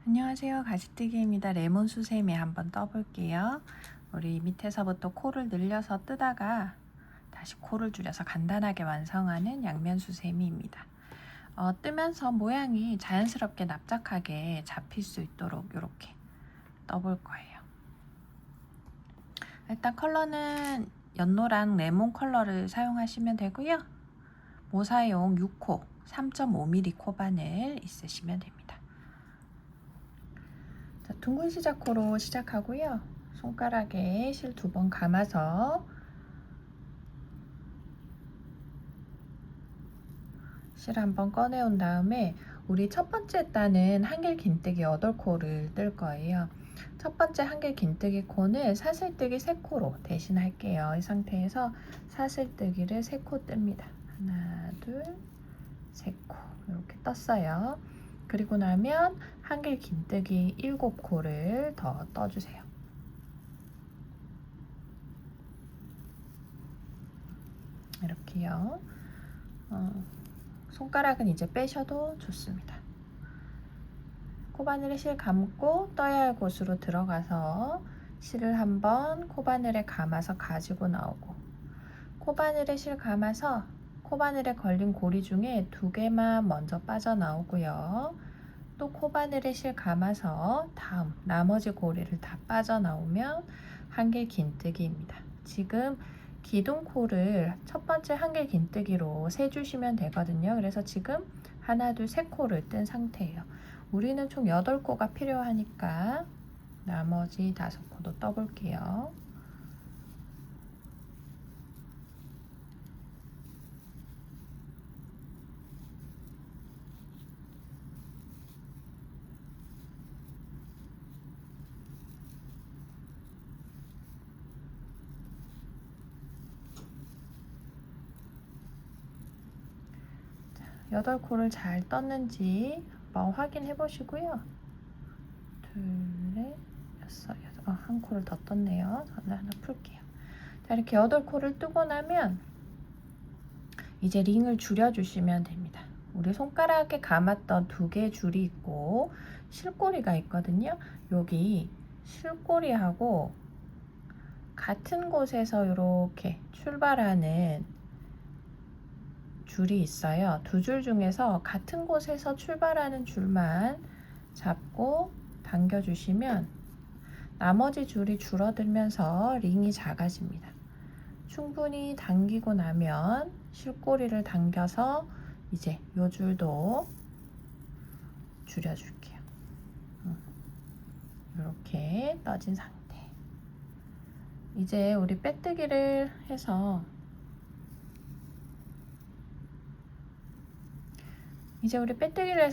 안녕하세요. 가시뜨기입니다. 레몬 수세미 한번 떠볼게요. 우리 밑에서부터 코를 늘려서 뜨다가 다시 코를 줄여서 간단하게 완성하는 양면 수세미입니다. 뜨면서 모양이 자연스럽게 납작하게 잡힐 수 있도록 이렇게 떠볼 거예요. 일단 컬러는 연노랑 레몬 컬러를 사용하시면 되고요. 모사용 6호 3.5mm 코바늘 있으시면 됩니다. 자, 둥근 시작코로 시작하고요. 손가락에 실 2번 감아서 실 한번 꺼내온 다음에 우리 첫 번째 따는 한길 긴뜨기 8코를 뜰 거예요. 첫 번째 한길 긴뜨기 코는 사슬뜨기 3코로 대신 할게요. 이 상태에서 사슬뜨기를 3코 뜹니다. 하나, 둘, 3코 이렇게 떴어요. 그리고 나면 한길 긴뜨기 7코를 더 떠주세요. 이렇게요. 손가락은 이제 빼셔도 좋습니다. 코바늘에 실 감고 떠야 할 곳으로 들어가서 실을 한번 코바늘에 감아서 가지고 나오고, 코바늘에 실 감아서 코바늘에 걸린 고리 중에 2개만 먼저 빠져나오고요. 또 코바늘에 실 감아서 다음 나머지 고리를 다 빠져나오면 한길 긴뜨기입니다. 지금 기둥코를 첫 번째 한길 긴뜨기로 세주시면 되거든요. 그래서 지금 하나, 둘, 3코를 뜬 상태예요. 우리는 총 8코가 필요하니까 나머지 5코도 떠볼게요. 자, 8코를 잘 떴는지 한번 확인해 보시고요. 둘, 넷, 여섯, 한 코를 더 떴네요. 저는 하나 풀게요. 자, 이렇게 8코를 뜨고 나면 이제 링을 줄여주시면 됩니다. 우리 손가락에 감았던 2개 줄이 있고 실꼬리가 있거든요. 여기 실꼬리하고 같은 곳에서 이렇게 출발하는 줄이 있어요. 2줄 중에서 같은 곳에서 출발하는 줄만 잡고 당겨주시면 나머지 줄이 줄어들면서 링이 작아집니다. 충분히 당기고 나면 실꼬리를 당겨서 이제 요 줄도 줄여줄게요. 이렇게 떠진 상태. 이제 우리 빼뜨기를 해서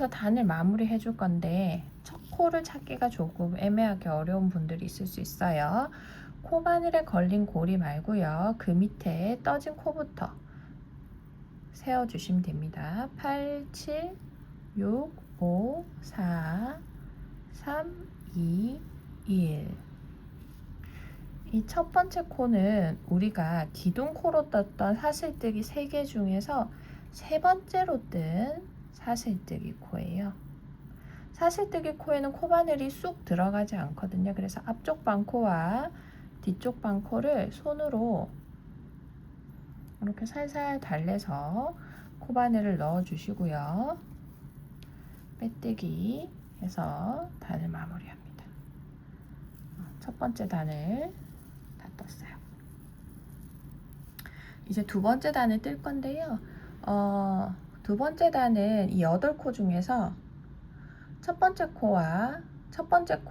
단을 마무리 해줄 건데 첫 코를 찾기가 조금 애매하게 어려운 분들이 있을 수 있어요. 코바늘에 걸린 고리 말고요. 그 밑에 떠진 코부터 세워주시면 됩니다. 8, 7, 6, 5, 4, 3, 2, 1. 이 첫 번째 코는 우리가 기둥코로 떴던 사슬뜨기 3개 중에서 3번째로 뜬 사슬뜨기 코예요. 사슬뜨기 코에는 코바늘이 쑥 들어가지 않거든요. 그래서 앞쪽 반코와 뒤쪽 반코를 손으로 이렇게 살살 달래서 코바늘을 넣어 주시고요. 빼뜨기 해서 단을 마무리합니다. 첫 번째 단을 다 떴어요. 이제 두 번째 단을 뜰 건데요. 두 번째 단은 이 8코 중에서 첫 번째 코와 5번째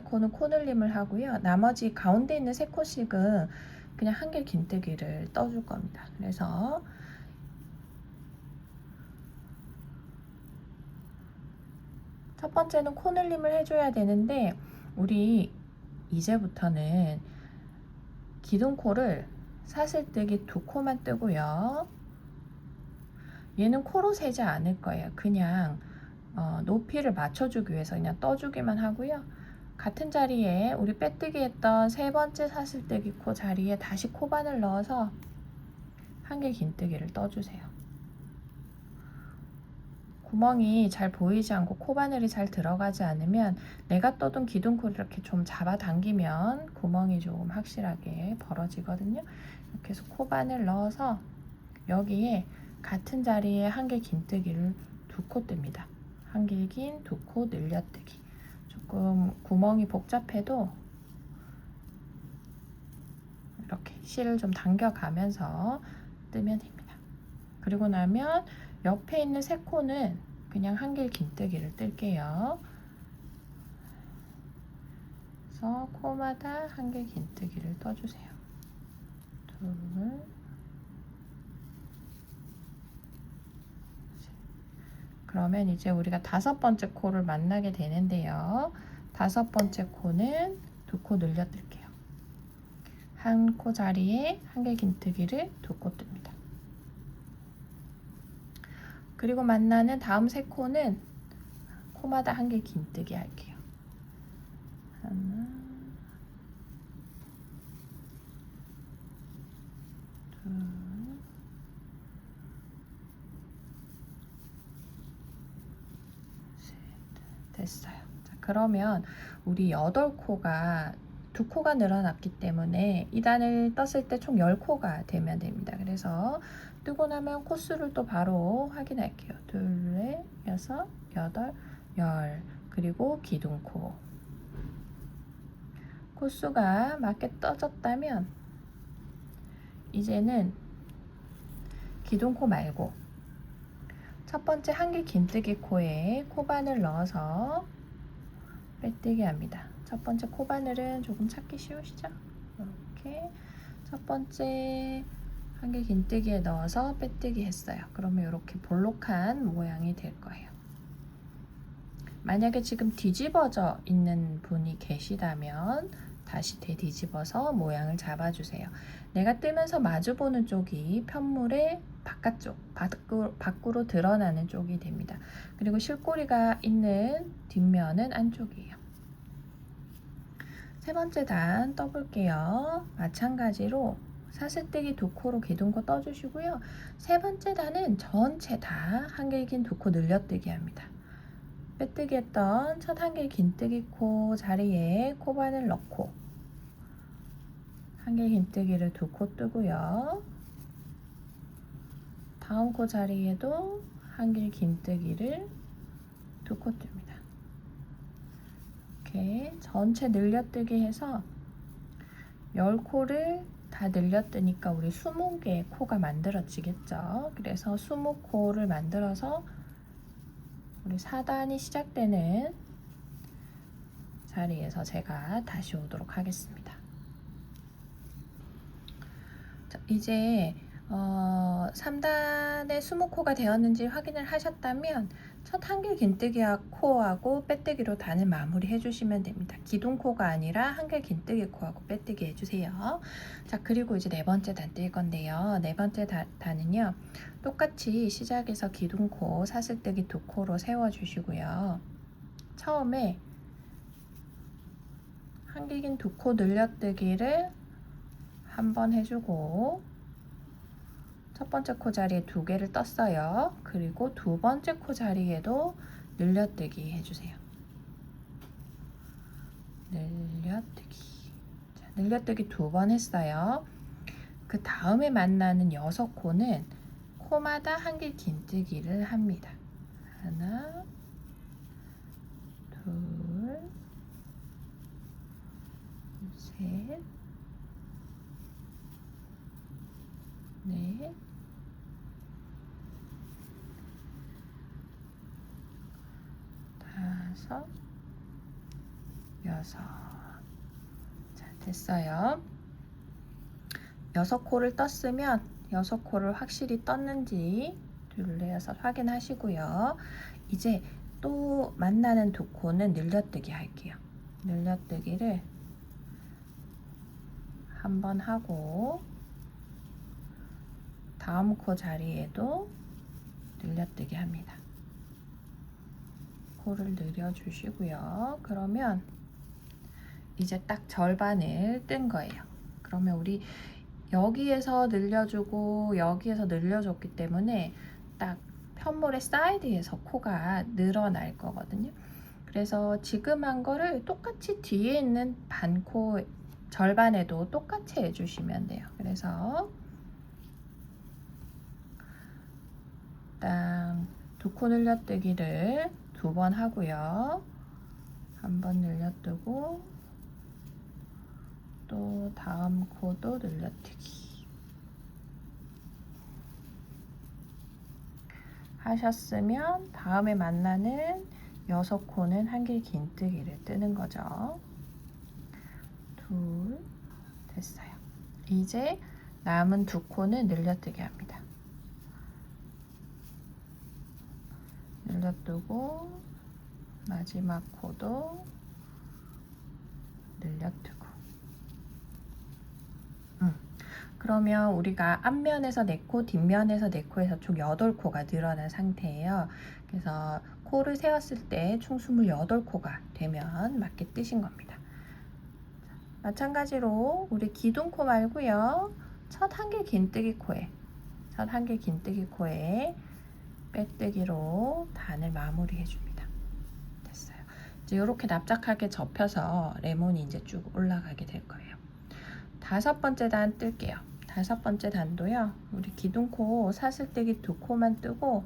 코는 코늘림을 하고요. 나머지 가운데 있는 3코씩은 그냥 한길 긴뜨기를 떠줄 겁니다. 그래서 첫 번째는 코늘림을 해줘야 되는데 우리 이제부터는 기둥코를 사슬뜨기 2코만 뜨고요. 얘는 코로 세지 않을 거예요. 그냥 높이를 맞춰주기 위해서 그냥 떠주기만 하고요. 같은 자리에 우리 빼뜨기 했던 3번째 사슬뜨기 코 자리에 다시 코바늘 넣어서 한길 긴뜨기를 떠주세요. 구멍이 잘 보이지 않고 코바늘이 잘 들어가지 않으면 내가 떠둔 기둥코를 이렇게 좀 잡아당기면 구멍이 조금 확실하게 벌어지거든요. 이렇게 해서 코바늘 넣어서 여기에 같은 자리에 한길 긴뜨기를 2코 뜹니다. 한길 긴 2코 늘려뜨기. 조금 구멍이 복잡해도 이렇게 실을 좀 당겨가면서 뜨면 됩니다. 그리고 나면 옆에 있는 3코는 그냥 한길 긴뜨기를 뜰게요. 그래서 코마다 한길 긴뜨기를 떠주세요. 2, 그러면 이제 우리가 5번째 코를 만나게 되는데요. 5번째 코는 2코 늘려뜰게요. 한 코 자리에 한길 긴뜨기를 2코 뜹니다. 그리고 만나는 다음 3코는 코마다 한길 긴뜨기 할게요. 하나, 둘, 셋, 됐어요. 자, 그러면 우리 8코가 2코가 늘어났기 때문에 2단을 떴을 때 총 10코가 되면 됩니다. 그래서 뜨고 나면 코수를 또 바로 확인할게요. 2, 4, 6, 8, 10 그리고 기둥코 코수가 맞게 떠졌다면 이제는 기둥코 말고 첫 번째 한길 긴뜨기 코에 코바늘 넣어서 빼뜨기 합니다. 첫 번째 코바늘은 조금 찾기 쉬우시죠? 이렇게 첫 번째 한길 긴뜨기에 넣어서 빼뜨기 했어요. 그러면 이렇게 볼록한 모양이 될 거예요. 만약에 지금 뒤집어져 있는 분이 계시다면 다시 되뒤집어서 모양을 잡아주세요. 내가 뜨면서 마주보는 쪽이 편물의 바깥쪽, 밖으로 드러나는 쪽이 됩니다. 그리고 실꼬리가 있는 뒷면은 안쪽이에요. 세 번째 단 떠볼게요. 마찬가지로 사슬뜨기 2코로 기둥코 떠주시고요. 세 번째 단은 전체 다 한길 긴 2코 늘려뜨기 합니다. 빼뜨기 했던 첫 한길 긴뜨기 코 자리에 코바늘 넣고 한길 긴뜨기를 2코 뜨고요. 다음 코 자리에도 한길 긴뜨기를 2코 뜹니다. 이렇게 전체 늘려뜨기 해서 10코를 다 늘려뜨니까 우리 20개의 코가 만들어지겠죠. 그래서 20코를 만들어서 우리 4단이 시작되는 자리에서 제가 다시 오도록 하겠습니다. 자, 이제 3단에 20코가 되었는지 확인을 하셨다면 첫 한길 긴뜨기 코하고 빼뜨기로 단을 마무리 해주시면 됩니다. 기둥코가 아니라 한길 긴뜨기 코하고 빼뜨기 해주세요. 자, 그리고 이제 4번째 단 뜰 건데요. 4번째 단은요. 똑같이 시작해서 기둥코 사슬뜨기 2코로 세워주시고요. 처음에 한길 긴 2코 늘려뜨기를 한번 해주고 첫 번째 코 자리에 2개를 떴어요. 그리고 두 번째 코 자리에도 늘려뜨기 해주세요. 늘려뜨기. 자, 늘려뜨기 2번 했어요. 그 다음에 만나는 6코는 코마다 한길 긴뜨기를 합니다. 하나, 둘, 셋, 넷, 다섯, 여섯. 자, 됐어요. 6코를 떴으면 6코를 확실히 떴는지 둘레어서 확인하시고요. 이제 또 만나는 2코는 늘려뜨기 할게요. 늘려뜨기를 한번 하고 다음 코 자리에도 늘려뜨기 합니다. 코를 늘려주시고요. 그러면 이제 딱 절반을 뜬 거예요. 그러면 우리 여기에서 늘려주고 여기에서 늘려줬기 때문에 딱 편물의 사이드에서 코가 늘어날 거거든요. 그래서 지금 한 거를 똑같이 뒤에 있는 반코 절반에도 똑같이 해주시면 돼요. 그래서 일단 두 코 늘려뜨기를 2번 하고요. 한 번 늘려뜨고 또 다음 코도 늘려뜨기 하셨으면 다음에 만나는 6코는 한길 긴뜨기를 뜨는 거죠. 둘, 됐어요. 이제 남은 2코는 늘려뜨기 합니다. 늘려뜨고 마지막 코도 늘려뜨고. 그러면 우리가 앞면에서 4코, 뒷면에서 4코에서 총 8코가 늘어난 상태예요. 그래서 코를 세웠을 때 총 28코가 되면 맞게 뜨신 겁니다. 마찬가지로 우리 기둥코 말고요. 첫 한길 긴뜨기 코에 빼뜨기로 단을 마무리해 줍니다. 됐어요. 이제 이렇게 납작하게 접혀서 레몬이 이제 쭉 올라가게 될 거예요. 5번째 단 뜰게요. 5번째 단도요. 우리 기둥코 사슬뜨기 2코만 뜨고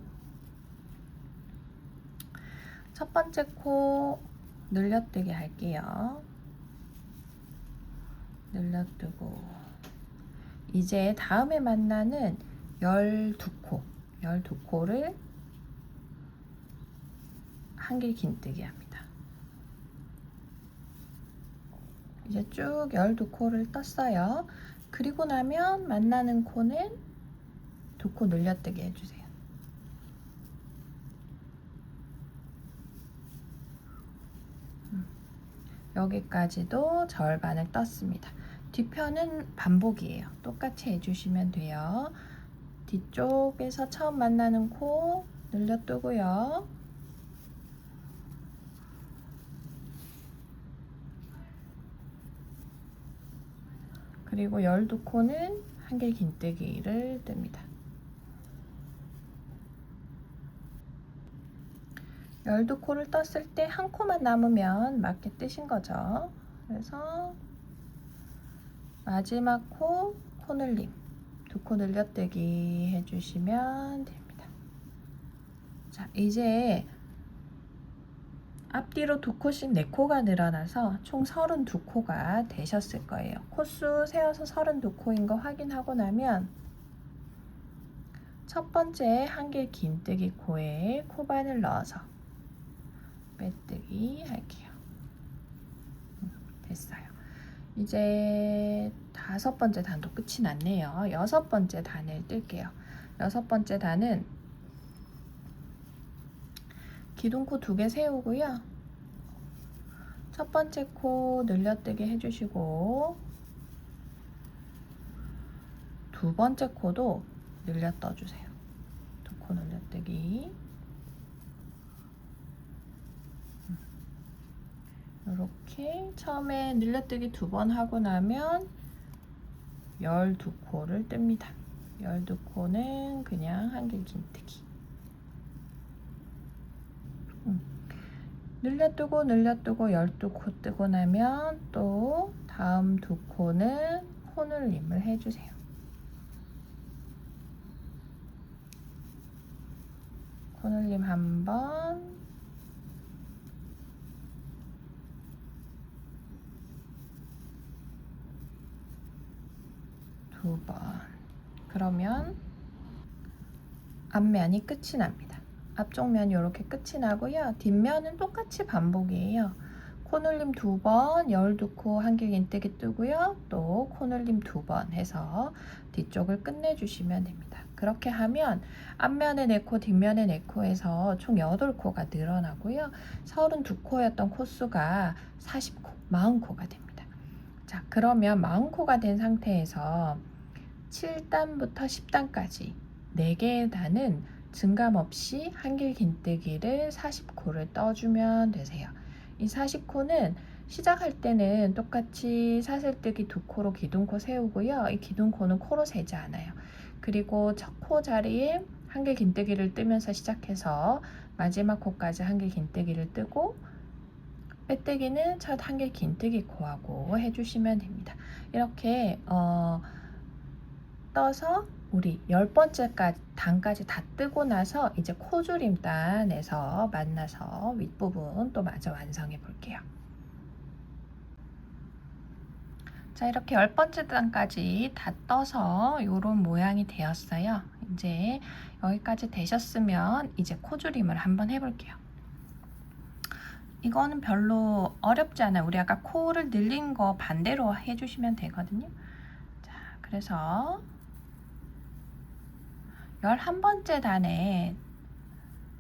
첫 번째 코 늘려뜨기 할게요. 늘려뜨고 이제 다음에 만나는 12코를 한길 긴뜨기 합니다. 이제 쭉 12코를 떴어요. 그리고 나면 만나는 코는 2코 늘려뜨기 해주세요. 여기까지도 절반을 떴습니다. 뒤편은 반복이에요. 똑같이 해주시면 돼요. 뒤쪽에서 처음 만나는 코 늘려뜨고요. 그리고 12코는 한길 긴뜨기를 뜹니다. 12코를 떴을 때 한 코만 남으면 맞게 뜨신 거죠. 그래서 마지막 코, 코늘림 2코 늘려뜨기 해주시면 됩니다. 자, 이제 앞뒤로 2코씩 4코가 늘어나서 총 32코가 되셨을 거예요. 코수 세어서 32코인 거 확인하고 나면 첫 번째 한길 긴뜨기 코에 코반을 넣어서 빼뜨기 할게요. 됐어요. 이제 5번째 단도 끝이 났네요. 6번째 단을 뜰게요. 6번째 단은 기둥코 2개 세우고요. 첫 번째 코 늘려뜨기 해주시고 2번째 코도 늘려 떠주세요. 2코 늘려뜨기. 이렇게 처음에 늘려뜨기 2번 하고 나면 12코를 뜹니다. 12코는 그냥 한길 긴뜨기. 늘려뜨고 12코 뜨고 나면 또 다음 2코는 코늘림을 해주세요. 코늘림 1번, 두 번. 그러면 앞면이 끝이 납니다. 앞쪽 면이 이렇게 끝이 나고요. 뒷면은 똑같이 반복이에요. 코늘림 2번, 12코 한길 긴뜨기 뜨고요. 또 코늘림 2번 해서 뒤쪽을 끝내주시면 됩니다. 그렇게 하면 앞면에 4코, 뒷면에 4코에서 총 8코가 늘어나고요. 32코였던 코수가 40코, 40코가 됩니다. 자, 그러면 40코가 된 상태에서 7단부터 10단까지 4개의 단은 증감 없이 한길 긴뜨기를 40코를 떠주면 되세요. 이 40코는 시작할 때는 똑같이 사슬뜨기 2코로 기둥코 세우고요. 이 기둥코는 코로 세지 않아요. 그리고 첫 코 자리에 한길 긴뜨기를 뜨면서 시작해서 마지막 코까지 한길 긴뜨기를 뜨고 빼뜨기는 첫 한길 긴뜨기 코하고 해주시면 됩니다. 이렇게 떠서 우리 10번째 단까지 다 뜨고 나서 이제 코줄임 단에서 만나서 윗부분 또 마저 완성해 볼게요. 자, 이렇게 10번째 단까지 다 떠서 이런 모양이 되었어요. 이제 여기까지 되셨으면 이제 코줄임을 한번 해볼게요. 이거는 별로 어렵지 않아요. 우리 아까 코를 늘린 거 반대로 해주시면 되거든요. 자, 그래서 11번째 단에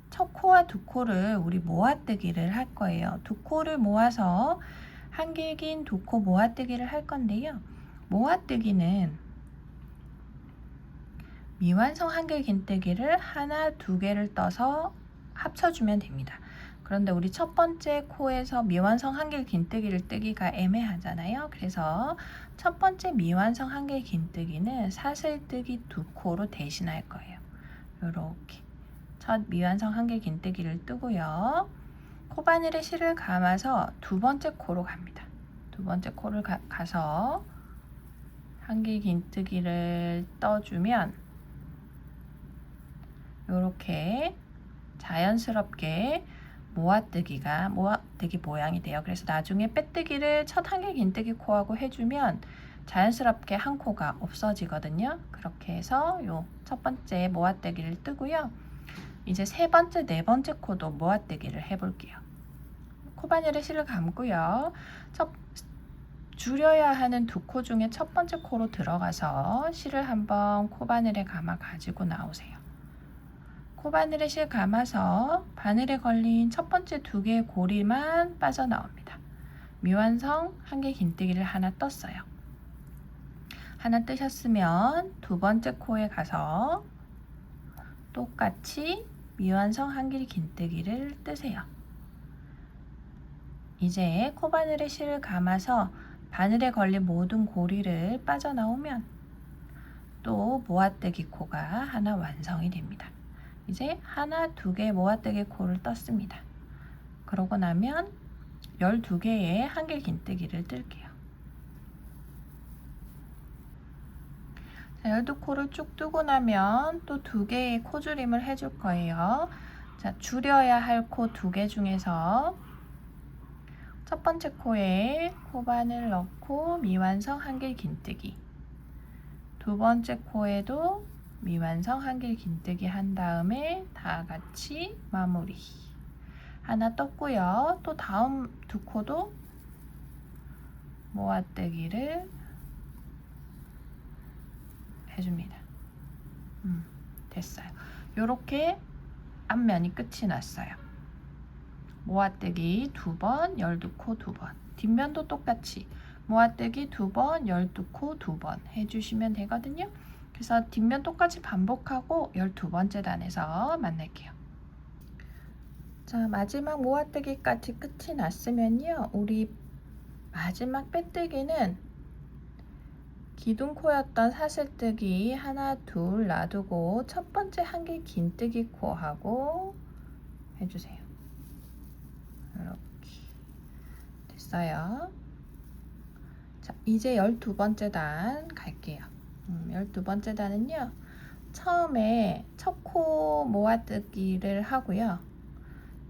첫 코와 두 코를 우리 모아뜨기를 할 거예요. 두 코를 모아서 한길 긴 두 코 모아뜨기를 할 건데요. 모아뜨기는 미완성 한길 긴뜨기를 하나, 두 개를 떠서 합쳐주면 됩니다. 그런데 우리 첫 번째 코에서 미완성 한길 긴뜨기를 뜨기가 애매하잖아요. 그래서 첫 번째 미완성 한길 긴뜨기는 사슬뜨기 두 코로 대신할 거예요. 이렇게 첫 미완성 한길 긴뜨기를 뜨고요. 코바늘에 실을 감아서 두 번째 코로 갑니다. 두 번째 코를 가서 한길 긴뜨기를 떠주면 이렇게 자연스럽게 모아뜨기 모양이 돼요. 그래서 나중에 빼뜨기를 첫 한길 긴뜨기 코하고 해주면 자연스럽게 한 코가 없어지거든요. 그렇게 해서 요 첫 번째 모아뜨기를 뜨고요. 이제 세 번째, 네 번째 코도 모아뜨기를 해볼게요. 코바늘에 실을 감고요. 줄여야 하는 두 코 중에 첫 번째 코로 들어가서 실을 한번 코바늘에 감아 가지고 나오세요. 코바늘에 실 감아서 바늘에 걸린 첫 번째 두 개의 고리만 빠져나옵니다. 미완성 한길 긴뜨기를 하나 떴어요. 하나 뜨셨으면 두 번째 코에 가서 똑같이 미완성 한길 긴뜨기를 뜨세요. 이제 코바늘에 실을 감아서 바늘에 걸린 모든 고리를 빠져나오면 또 모아뜨기 코가 하나 완성이 됩니다. 이제 하나, 두 개 모아뜨기 코를 떴습니다. 그러고 나면 12개의 한길 긴뜨기를 뜰게요. 자, 12코를 쭉 뜨고 나면 또 2개의 코줄임을 해줄 거예요. 자, 줄여야 할 코 2개 중에서 첫 번째 코에 코바늘 넣고 미완성 한길 긴뜨기, 두 번째 코에도 미완성 한길 긴뜨기 한 다음에 다 같이 마무리. 하나 떴고요. 또 다음 두 코도 모아뜨기를 해줍니다. 됐어요. 이렇게 앞면이 끝이 났어요. 모아뜨기 2번, 12코 2번. 뒷면도 똑같이 모아뜨기 2번, 12코 2번 해주시면 되거든요. 그래서 뒷면 똑같이 반복하고 12번째 단에서 만날게요. 자, 마지막 모아뜨기까지 끝이 났으면요. 우리 마지막 빼뜨기는 기둥코였던 사슬뜨기 하나, 둘 놔두고 첫 번째 한길 긴뜨기 코하고 해주세요. 이렇게 됐어요. 자, 이제 12번째 단 갈게요. 12번째 단은요. 처음에 첫 코 모아뜨기를 하고요.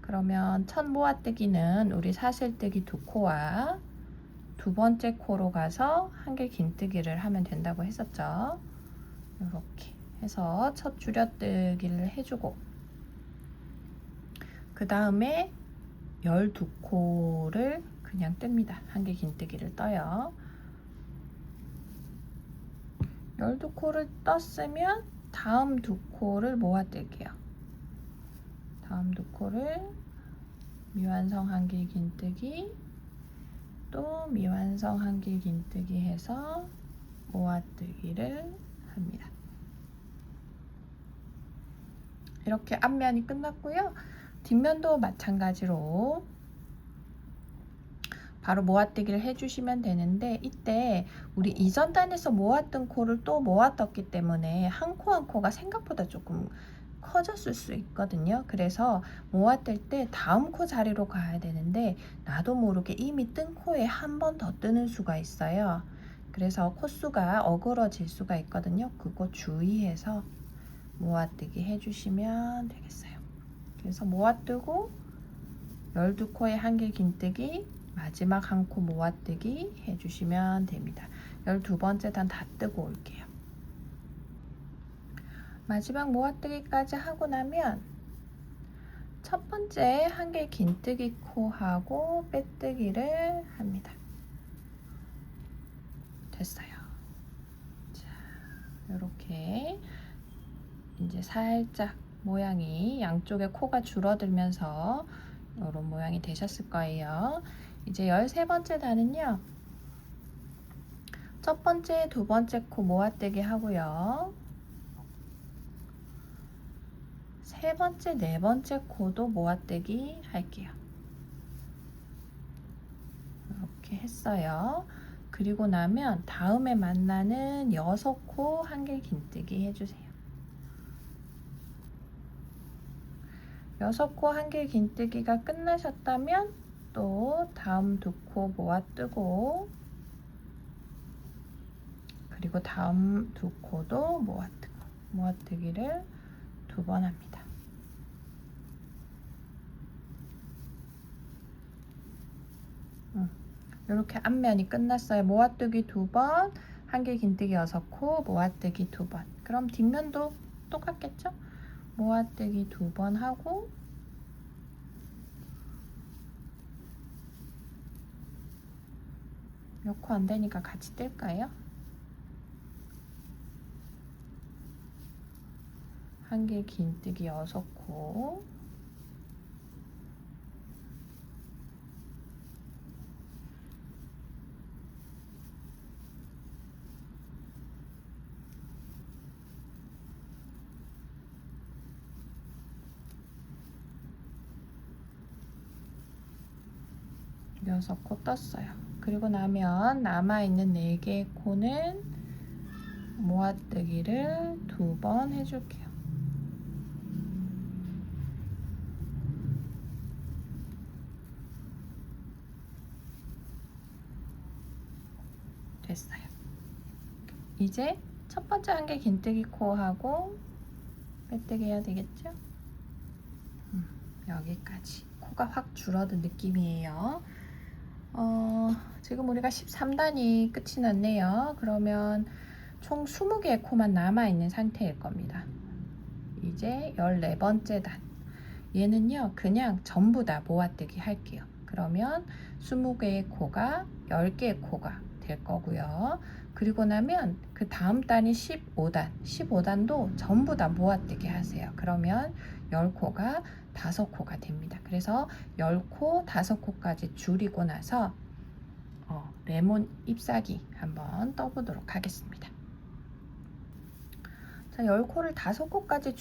그러면 첫 모아뜨기는 우리 사슬뜨기 두 코와 두 번째 코로 가서 한길 긴뜨기를 하면 된다고 했었죠. 이렇게 해서 첫 줄여뜨기를 해주고 그 다음에 12코를 그냥 뜹니다. 한길 긴뜨기를 떠요. 12코를 떴으면 다음 두 코를 모아뜰게요. 다음 두 코를 미완성 한길 긴뜨기, 또 미완성 한길 긴뜨기 해서 모아뜨기를 합니다. 이렇게 앞면이 끝났고요. 뒷면도 마찬가지로 바로 모아뜨기를 해주시면 되는데, 이때 우리 이전 단에서 모았던 코를 또 모아떴기 때문에 한 코 한 코가 생각보다 조금 커졌을 수 있거든요. 그래서 모아뜰 때 다음 코 자리로 가야 되는데 나도 모르게 이미 뜬 코에 한 번 더 뜨는 수가 있어요. 그래서 코수가 어그러질 수가 있거든요. 그거 주의해서 모아뜨기 해주시면 되겠어요. 그래서 모아뜨고 12코에 한길 긴뜨기, 마지막 한 코 모아뜨기 해주시면 됩니다. 12번째 단 다 뜨고 올게요. 마지막 모아뜨기까지 하고 나면 첫 번째 한길 긴뜨기 코하고 빼뜨기를 합니다. 됐어요. 자, 이렇게 이제 살짝 모양이 양쪽에 코가 줄어들면서 이런 모양이 되셨을 거예요. 이제 13번째 단은요. 첫 번째, 두 번째 코 모아뜨기 하고요. 세 번째, 네 번째 코도 모아뜨기 할게요. 이렇게 했어요. 그리고 나면 다음에 만나는 6코 한길 긴뜨기 해주세요. 6코 한길 긴뜨기가 끝나셨다면 또 다음 2코 모아뜨고 그리고 다음 2코도 모아뜨고 모아뜨기를 2번 합니다. 이렇게 앞면이 끝났어요. 모아뜨기 2번, 한길 긴뜨기 6코, 모아뜨기 2번. 그럼 뒷면도 똑같겠죠? 모아뜨기 2번 하고 몇 코 안 되니까 같이 뜰까요? 한길 긴뜨기 6코, 여섯 코 떴어요. 그리고 나면 남아있는 4개의 코는 모아뜨기를 2번 해줄게요. 됐어요. 이제 첫 번째 한길 긴뜨기 코하고 빼뜨기 해야 되겠죠? 여기까지 코가 확 줄어든 느낌이에요. 지금 우리가 13단이 끝이 났네요. 그러면 총 20개의 코만 남아있는 상태일 겁니다. 이제 14번째 단. 얘는요, 그냥 전부 다 모아뜨기 할게요. 그러면 20개의 코가 10개의 코가 될 거고요. 그리고 나면 그 다음 단이 15단. 15단도 전부 다 모아뜨기 하세요. 그러면 10코가 5코가 됩니다. 그래서 10코, 5코까지 줄이고 나서 레몬 잎사귀 한번 떠보도록 하겠습니다. 자, 10코를 5코까지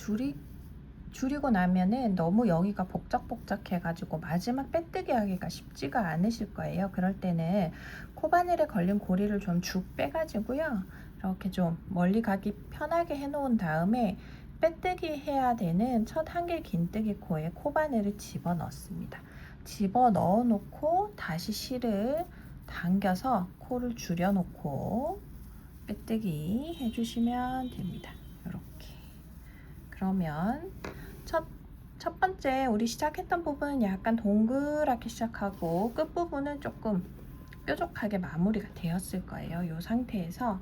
줄이고 나면은 너무 여기가 복작복작해 가지고 마지막 빼뜨기 하기가 쉽지가 않으실 거예요. 그럴 때는 코바늘에 걸린 고리를 좀 쭉 빼 가지고요, 이렇게 좀 멀리 가기 편하게 해 놓은 다음에 빼뜨기 해야 되는 첫 한길 긴뜨기 코에 코바늘을 집어 넣습니다. 집어 넣어 놓고 다시 실을 당겨서 코를 줄여 놓고 빼뜨기 해주시면 됩니다. 이렇게. 그러면 첫 번째 우리 시작했던 부분은 약간 동그랗게 시작하고 끝부분은 조금 뾰족하게 마무리가 되었을 거예요. 이 상태에서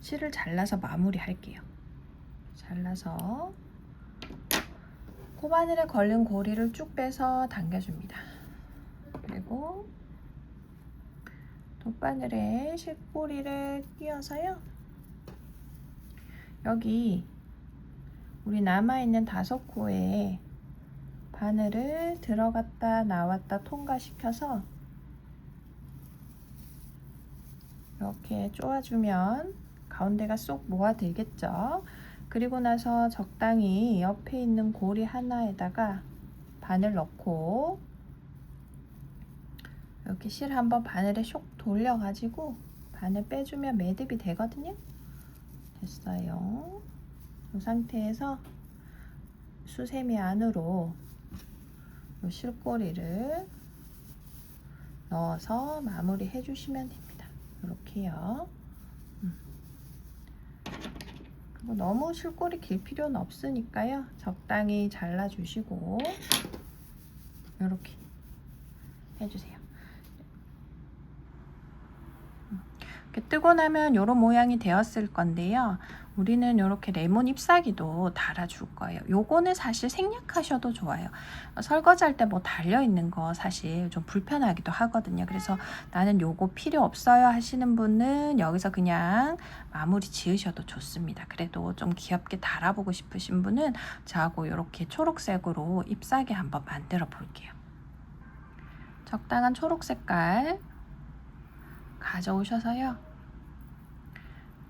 실을 잘라서 마무리 할게요. 잘라서 코바늘에 걸린 고리를 쭉 빼서 당겨줍니다. 그리고 돗바늘에 실꼬리를 끼워서요, 여기 우리 남아있는 5코에 바늘을 들어갔다 나왔다 통과시켜서 이렇게 쪼아주면 가운데가 쏙 모아들겠죠. 그리고 나서 적당히 옆에 있는 고리 하나에다가 바늘 넣고 이렇게 실 한번 바늘에 쇽 돌려가지고 바늘 빼주면 매듭이 되거든요. 됐어요. 이 상태에서 수세미 안으로 이 실꼬리를 넣어서 마무리 해주시면 됩니다. 이렇게요. 그리고 너무 실꼬리 길 필요는 없으니까요. 적당히 잘라주시고 이렇게 해주세요. 이렇게 뜨고 나면 이런 모양이 되었을 건데요. 우리는 이렇게 레몬 잎사귀도 달아줄 거예요. 요거는 사실 생략하셔도 좋아요. 설거지할 때 뭐 달려있는 거 사실 좀 불편하기도 하거든요. 그래서 나는 요거 필요 없어요 하시는 분은 여기서 그냥 마무리 지으셔도 좋습니다. 그래도 좀 귀엽게 달아보고 싶으신 분은 저하고 이렇게 초록색으로 잎사귀 한번 만들어 볼게요. 적당한 초록 색깔 가져오셔서요.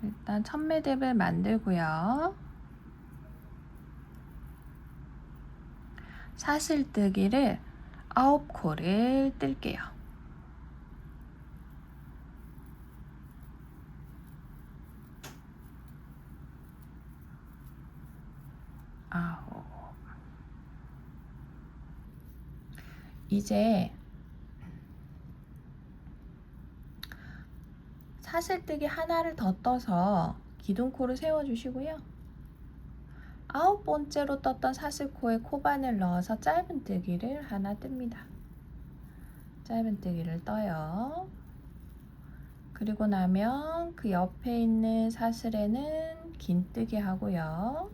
일단 첫 매듭을 만들고요. 사슬뜨기를 9코를 뜰게요. 9. 이제 사슬뜨기 하나를 더 떠서 기둥코를 세워주시고요. 9번째로 떴던 사슬코에 코바늘 넣어서 짧은뜨기를 하나 뜹니다. 짧은뜨기를 떠요. 그리고 나면 그 옆에 있는 사슬에는 긴뜨기 하고요.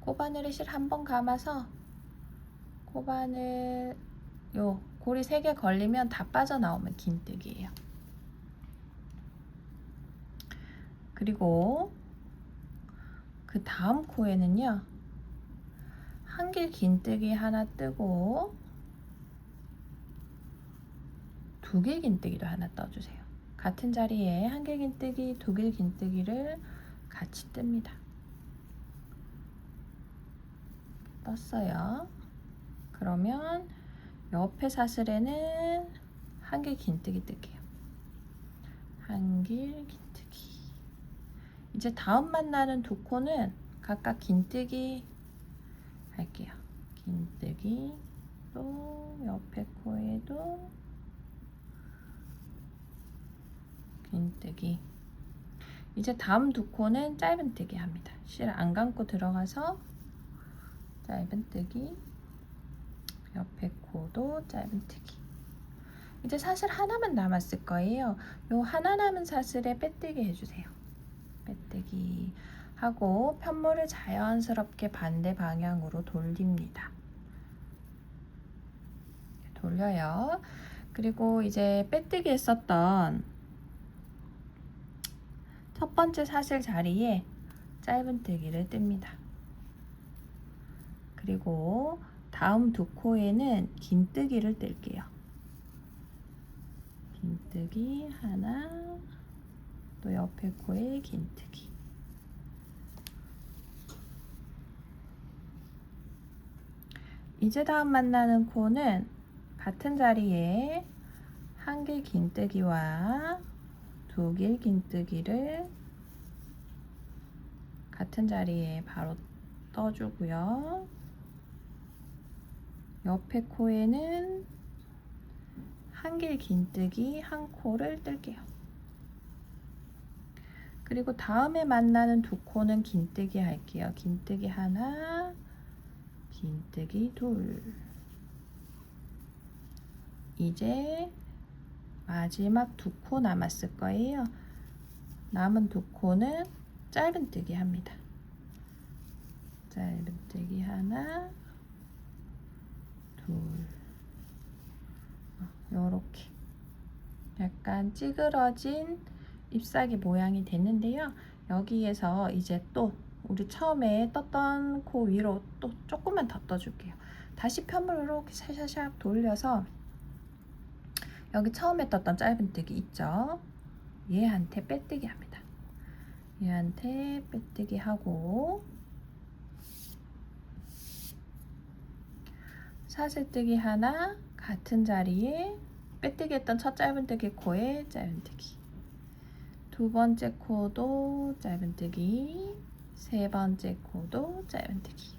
코바늘에 실 한 번 감아서 코바늘 요 고리 3개 걸리면 다 빠져나오면 긴뜨기예요. 그리고 그 다음 코에는요, 한길 긴뜨기 하나 뜨고 두길 긴뜨기도 하나 떠주세요. 같은 자리에 한길 긴뜨기, 두길 긴뜨기를 같이 뜹니다. 떴어요. 그러면 옆에 사슬에는 한길 긴뜨기 뜰게요. 한길 긴뜨기. 이제 다음 만나는 두 코는 각각 긴뜨기 할게요. 긴뜨기, 또 옆에 코에도 긴뜨기. 이제 다음 두 코는 짧은뜨기 합니다. 실 안 감고 들어가서 짧은뜨기, 옆에 코도 짧은뜨기. 이제 사슬 하나만 남았을 거예요. 요 하나 남은 사슬에 빼뜨기 해주세요. 빼뜨기 하고 편물을 자연스럽게 반대 방향으로 돌립니다. 돌려요. 그리고 이제 빼뜨기 했었던 첫 번째 사슬 자리에 짧은뜨기를 뜹니다. 그리고 다음 두 코에는 긴뜨기를 뜰게요. 긴뜨기 하나, 또 옆에 코에 긴뜨기. 이제 다음 만나는 코는 같은 자리에 한길 긴뜨기와 두길 긴뜨기를 같은 자리에 바로 떠주고요. 옆에 코에는 한길 긴뜨기 한 코를 뜰게요. 그리고 다음에 만나는 두 코는 긴뜨기 할게요. 긴뜨기 하나, 긴뜨기 둘. 이제 마지막 두 코 남았을 거예요. 남은 두 코는 짧은뜨기 합니다. 짧은뜨기 하나, 둘. 요렇게 약간 찌그러진 잎사귀 모양이 됐는데요. 여기에서 이제 또 우리 처음에 떴던 코 위로 또 조금만 더 떠줄게요. 다시 편물을 이렇게 샤샤샥 돌려서 여기 처음에 떴던 짧은뜨기 있죠? 얘한테 빼뜨기 합니다. 얘한테 빼뜨기 하고 사슬뜨기 하나, 같은 자리에 빼뜨기 했던 첫 짧은뜨기 코에 짧은뜨기, 두 번째 코도 짧은뜨기, 세 번째 코도 짧은뜨기,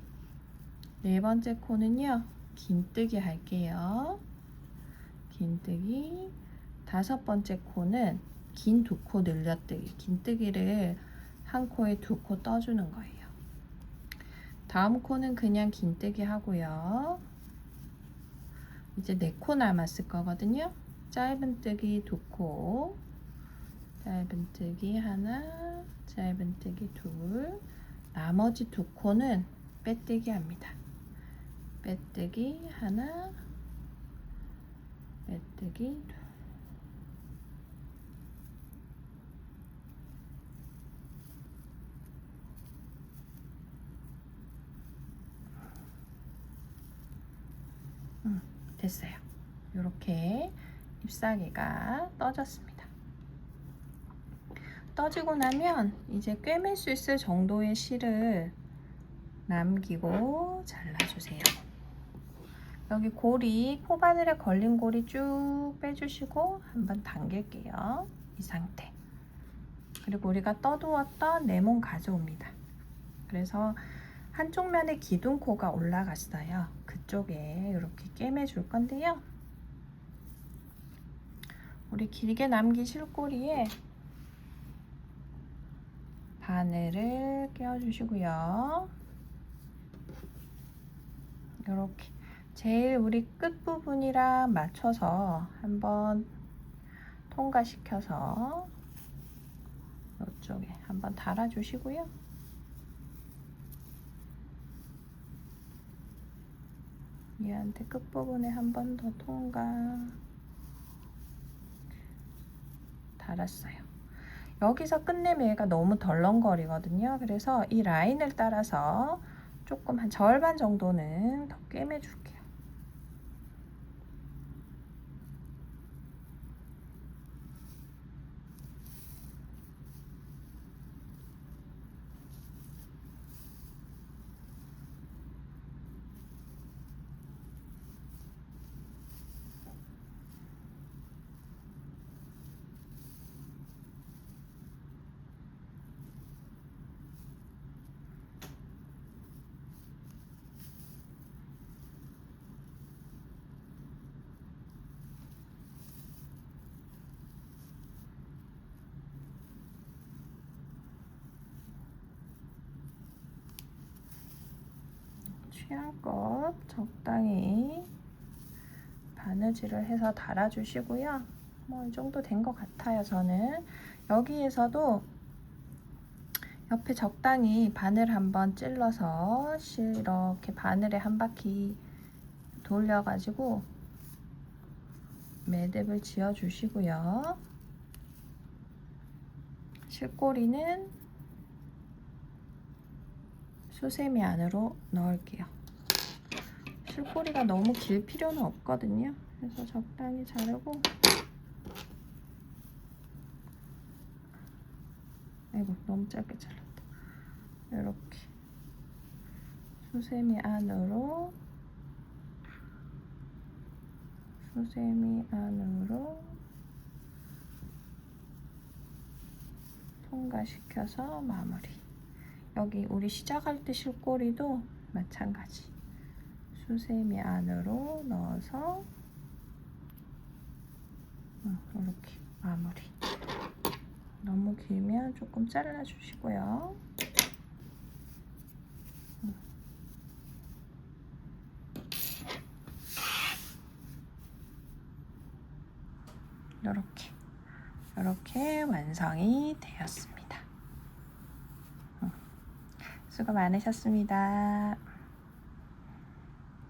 네 번째 코는요 긴뜨기 할게요. 긴뜨기. 다섯 번째 코는 긴 두 코 늘려뜨기. 긴뜨기를 한 코에 두 코 떠주는 거예요. 다음 코는 그냥 긴뜨기 하고요. 이제 네 코 남았을 거거든요. 짧은뜨기 두 코, 짧은뜨기 하나, 짧은뜨기 둘, 나머지 두 코는 빼뜨기 합니다. 빼뜨기 하나, 빼뜨기 둘. 됐어요. 이렇게 잎사귀가 떠졌습니다. 떠지고 나면 이제 꿰맬 수 있을 정도의 실을 남기고 잘라주세요. 여기 고리, 코바늘에 걸린 고리 쭉 빼주시고 한번 당길게요. 이 상태. 그리고 우리가 떠두었던 레몬 가져옵니다. 그래서 한쪽 면에 기둥코가 올라갔어요. 그쪽에 이렇게 꿰매 줄 건데요. 우리 길게 남긴 실꼬리에 바늘을 끼워주시고요. 이렇게 제일 우리 끝부분이랑 맞춰서 한번 통과시켜서 이쪽에 한번 달아주시고요. 얘한테 끝부분에 한 번 더 통과. 달았어요. 여기서 끝내면 얘가 너무 덜렁거리거든요. 그래서 이 라인을 따라서 조금 한 절반 정도는 더 꿰매 줄게요. 취향껏 적당히 바느질을 해서 달아주시고요. 뭐 이 정도 된 것 같아요. 저는 여기에서도 옆에 적당히 바늘 한번 찔러서 이렇게 바늘에 한 바퀴 돌려가지고 매듭을 지어 주시고요. 실꼬리는 수세미 안으로 넣을게요. 실꼬리가 너무 길 필요는 없거든요. 그래서 적당히 자르고, 아이고 너무 짧게 잘랐다. 이렇게 수세미 안으로 통과시켜서 마무리. 여기 우리 시작할 때 실꼬리도 마찬가지. 수세미 안으로 넣어서 이렇게 마무리. 너무 길면 조금 잘라주시고요. 이렇게 완성이 되었습니다. 수고 많으셨습니다.